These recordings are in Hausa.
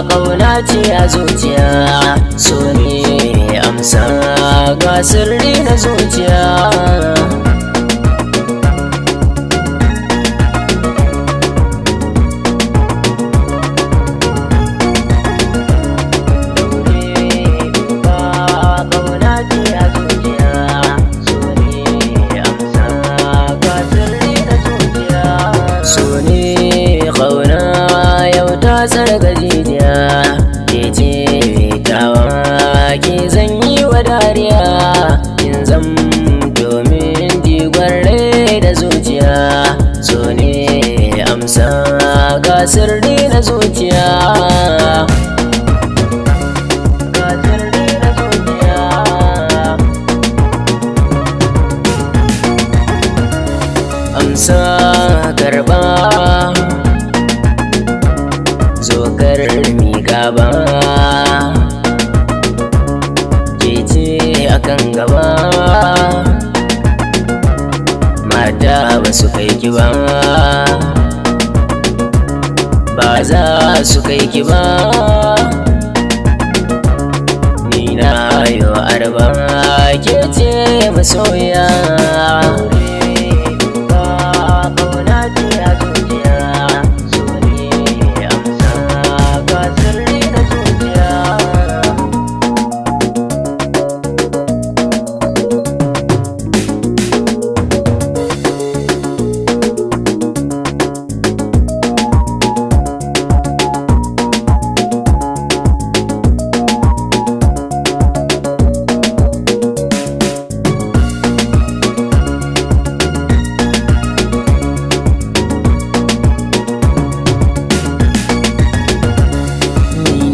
ƙauna ce a zuciya, so ne amsa ga sirri na zuciya. Sarga jijiya ke ce tawa ke zan yi wa dariya in zam domin jigon rai da zuciya, so ne amsa ga sirri na zuciya. Amsa karba zokar mi gaba ke ce akan gaba, mata ba su kai ki ba, ba za su kai ki ba, ni na yo arba ke ce masoya.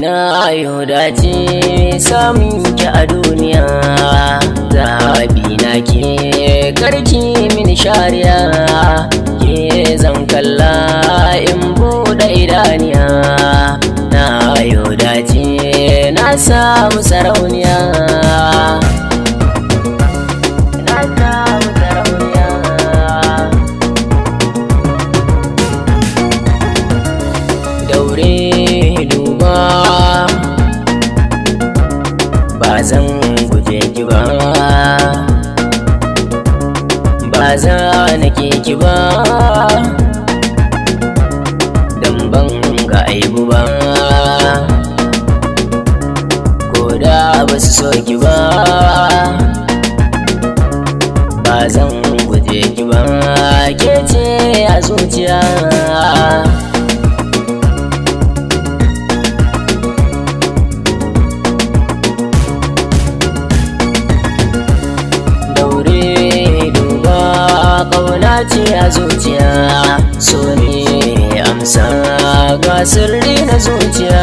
Na yau dace samun ki a duniya, zaɓi na ke karki mini shariya, ke zan kalla in buɗe idaniya. Na yau dace na samu sarauniya, ba zan guje ki ba, ba za na ke ki ba, dan ban ga aibu ba, ko da ba su so ki ba, ba zan guje ki ba, ke ce a zuciya. Ƙauna ce a zuciya, so ne amsa ga sirri na zuciya.